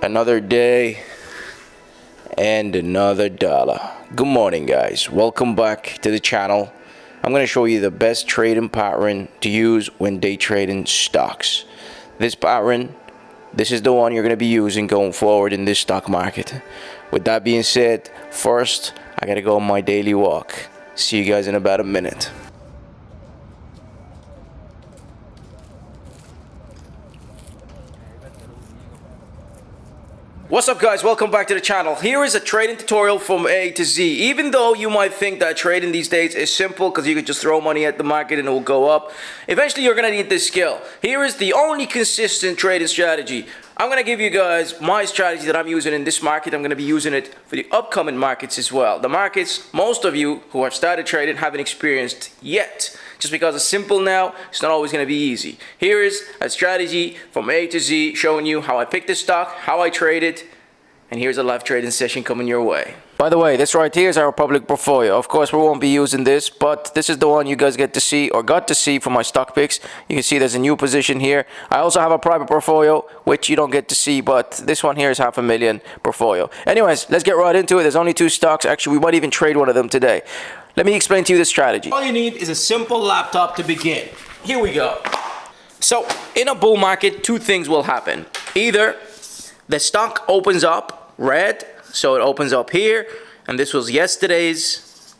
Another day and another dollar. Good morning, guys. Welcome back to the channel. I'm going to show you the best trading pattern to use when day trading stocks. This pattern, this is the one you're going to be using going forward in this stock market. With that being said, first I got to go on my daily walk. See you guys in about a minute. What's up, guys? Welcome back to the channel. Here is a trading tutorial from A to Z. Even though you might think that trading these days is simple because you could just throw money at the market and it will go up, eventually you're going to need this skill. Here is the only consistent trading strategy. I'm going to give you guys my strategy that I'm using in this market. I'm going to be using it for the upcoming markets as well. The markets most of you who have started trading haven't experienced yet. Just because it's simple now, it's not always going to be easy. Here is a strategy from A to Z showing you how I pick this stock, how I trade it, and here's a live trading session coming your way. By the way, this right here is our public portfolio. Of course, we won't be using this, but this is the one you guys get to see or got to see from my stock picks. You can see there's a new position here. I also have a private portfolio, which you don't get to see, but this one here is $500,000 portfolio. Anyways, let's get right into it. There's only 2 stocks. Actually, we might even trade one of them today. Let me explain to you the strategy. All you need is a simple laptop to begin. Here we go. So, in a bull market, 2 things will happen. Either the stock opens up red, so it opens up here, and this was yesterday's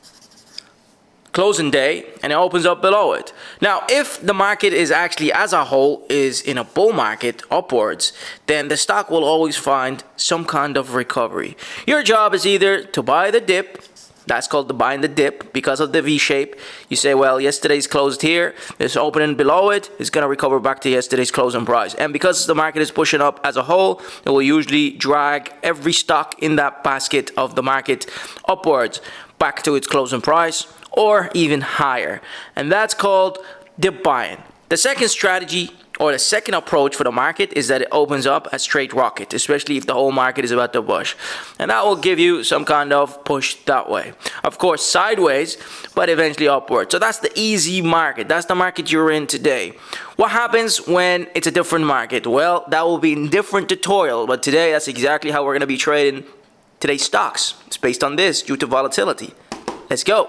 closing day, and it opens up below it. Now, if the market is actually as a whole is in a bull market upwards, then the stock will always find some kind of recovery. Your job is either to buy the dip. That's called the buying the dip because of the V shape. You say, well, yesterday's closed here. This opening below it is going to recover back to yesterday's closing price. And because the market is pushing up as a whole, it will usually drag every stock in that basket of the market upwards back to its closing price or even higher. And that's called dip buying. The second strategy or the second approach for the market is that it opens up a straight rocket, especially if the whole market is about to push. And that will give you some kind of push that way. Of course, sideways, but eventually upward. So that's the easy market. That's the market you're in today. What happens when it's a different market? Well, that will be in different tutorial, but today that's exactly how we're going to be trading today's stocks. It's based on this due to volatility. Let's go.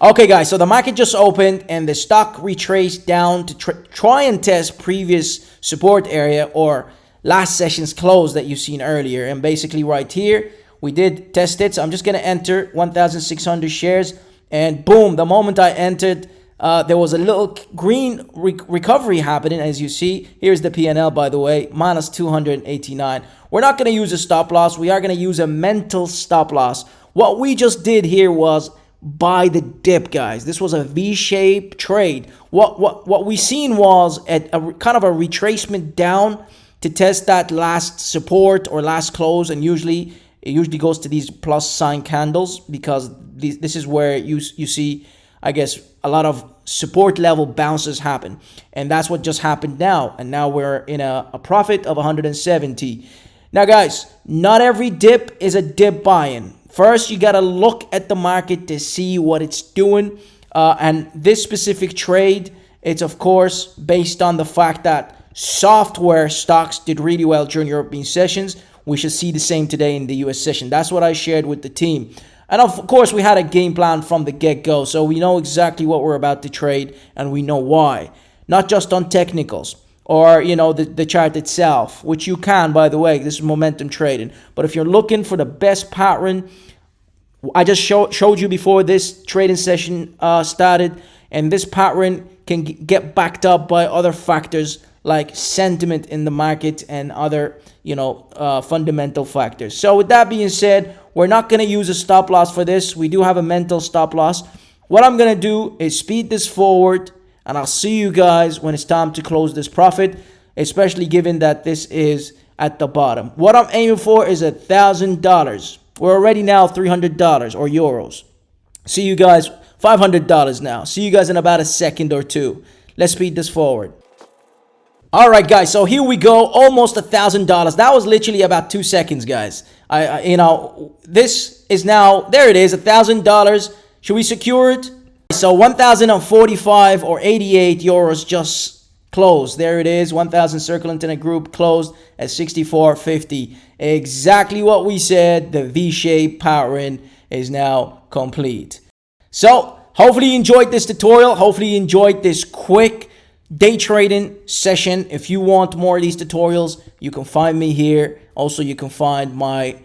Okay, guys, so the market just opened and the stock retraced down to try and test previous support area or last session's close that you've seen earlier. And basically right here, we did test it. So I'm just going to enter 1,600 shares. And boom, the moment I entered, there was a little green recovery happening. As you see, here's the P&L, by the way, minus 289. We're not going to use a stop loss. We are going to use a mental stop loss. What we just did here was buy the dip, guys. This was a V-shaped trade. What we seen was a kind of a retracement down to test that last support or last close, and it usually goes to these plus sign candles because this is where you see, I guess, a lot of support level bounces happen, and that's what just happened now. And now we're in a profit of 170. Now, guys, not every dip is a dip buy-in. First, you got to look at the market to see what it's doing. And this specific trade, it's of course based on the fact that software stocks did really well during European sessions. We should see the same today in the US session. That's what I shared with the team. And of course, we had a game plan from the get-go. So we know exactly what we're about to trade and we know why. Not just on technicals or, you know, the chart itself, which you can, by the way. This is momentum trading. But if you're looking for the best pattern, I just showed you before this trading session started, and this pattern can get backed up by other factors like sentiment in the market and other, you know, fundamental factors. So with that being said, we're not going to use a stop loss for this. We do have a mental stop loss. What I'm going to do is speed this forward, and I'll see you guys when it's time to close this profit, especially given that this is at the bottom. What I'm aiming for is $1,000. We're already now $300 or euros. See you guys, $500 now. See you guys in about a second or two. Let's speed this forward. All right, guys, so here we go. Almost $1,000. That was literally about 2 seconds, guys. You know, this is now, there it is, $1,000. Should we secure it? So 1,045 or 88 euros just closed. There it is, 1,000 circling in a group closed at 64.50. Exactly what we said. The V-shape pattern is now complete. So hopefully you enjoyed this tutorial. Hopefully you enjoyed this quick day trading session. If you want more of these tutorials, you can find me here. Also, you can find my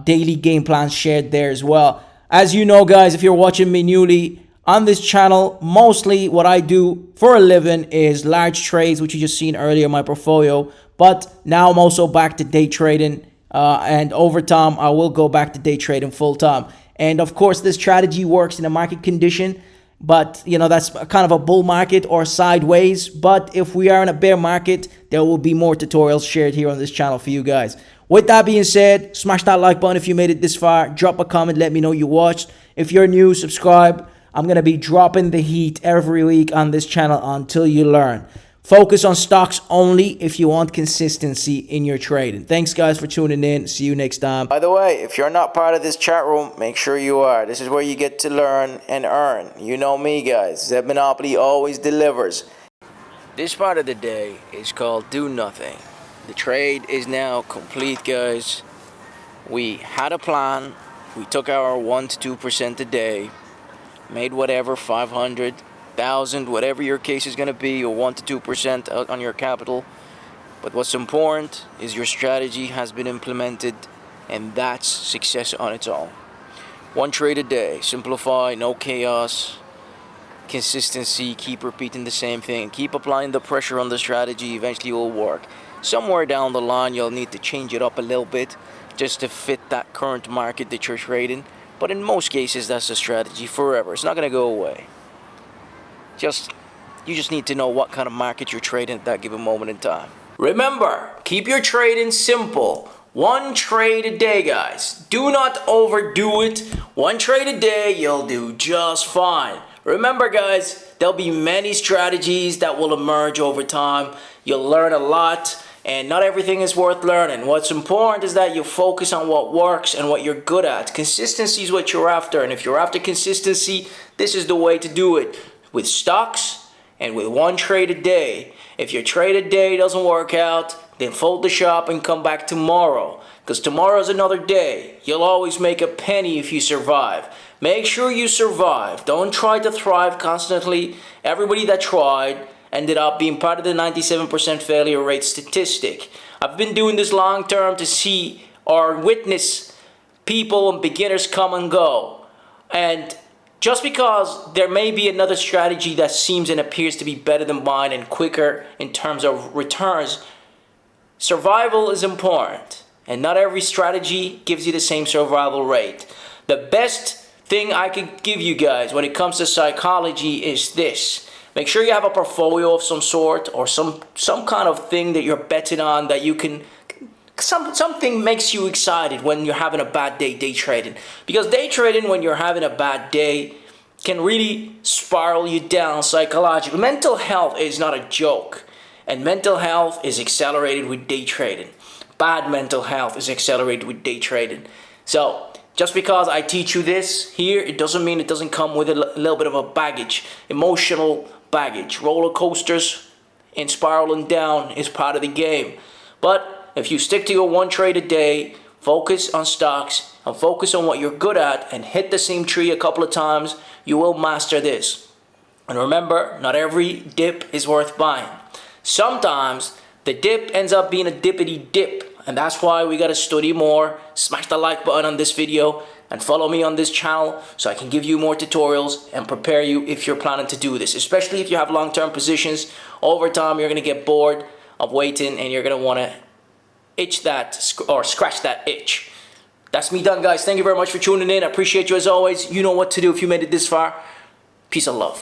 daily game plans shared there as well. As you know, guys, if you're watching me newly on this channel, mostly what I do for a living is large trades, which you just seen earlier in my portfolio. But now I'm also back to day trading, and over time I will go back to day trading full time. And of course, this strategy works in a market condition, but you know, that's kind of a bull market or sideways. But if we are in a bear market, there will be more tutorials shared here on this channel for you guys. With that being said, smash that like button if you made it this far. Drop a comment, let me know you watched. If you're new, subscribe. I'm going to be dropping the heat every week on this channel until you learn. Focus on stocks only if you want consistency in your trading. Thanks, guys, for tuning in. See you next time. By the way, if you're not part of this chat room, make sure you are. This is where you get to learn and earn. You know me, guys. Zeb Monopoly always delivers. This part of the day is called Do Nothing. The trade is now complete, guys. We had a plan. We took our 1 to 2% a day. Made whatever, 500, 1,000, whatever your case is going to be, or 1 to 2% on your capital. But what's important is your strategy has been implemented, and that's success on its own. One trade a day, simplify, no chaos, consistency, keep repeating the same thing, keep applying the pressure on the strategy, eventually it will work. Somewhere down the line you'll need to change it up a little bit just to fit that current market that you're trading. But in most cases, that's the strategy forever. It's not going to go away. You just need to know what kind of market you're trading at that given moment in time. Remember, keep your trading simple. One trade a day, guys. Do not overdo it. One trade a day, you'll do just fine. Remember, guys, there'll be many strategies that will emerge over time. You'll learn a lot. And not everything is worth learning. What's important is that you focus on what works and what you're good at. Consistency is what you're after. And if you're after consistency, this is the way to do it. With stocks and with one trade a day. If your trade a day doesn't work out, then fold the shop and come back tomorrow. Because tomorrow's another day. You'll always make a penny if you survive. Make sure you survive. Don't try to thrive constantly. Everybody that tried ended up being part of the 97% failure rate statistic. I've been doing this long term to see or witness people and beginners come and go. And just because there may be another strategy that seems and appears to be better than mine and quicker in terms of returns, survival is important. And not every strategy gives you the same survival rate. The best thing I could give you guys when it comes to psychology is this. Make sure you have a portfolio of some sort or some kind of thing that you're betting on that you can, something makes you excited when you're having a bad day trading. Because day trading when you're having a bad day can really spiral you down psychologically. Mental health is not a joke. And mental health is accelerated with day trading. Bad mental health is accelerated with day trading. So just because I teach you this here, it doesn't mean it doesn't come with a little bit of a baggage, emotional baggage. Roller coasters and spiraling down is part of the game. But if you stick to your one trade a day, focus on stocks and focus on what you're good at and hit the same tree a couple of times, you will master this. And remember, not every dip is worth buying. Sometimes the dip ends up being a dippity dip. And that's why we gotta study more. Smash the like button on this video and follow me on this channel so I can give you more tutorials and prepare you if you're planning to do this. Especially if you have long-term positions. Over time, you're gonna get bored of waiting and you're gonna wanna itch that or scratch that itch. That's me done, guys. Thank you very much for tuning in. I appreciate you as always. You know what to do if you made it this far. Peace and love.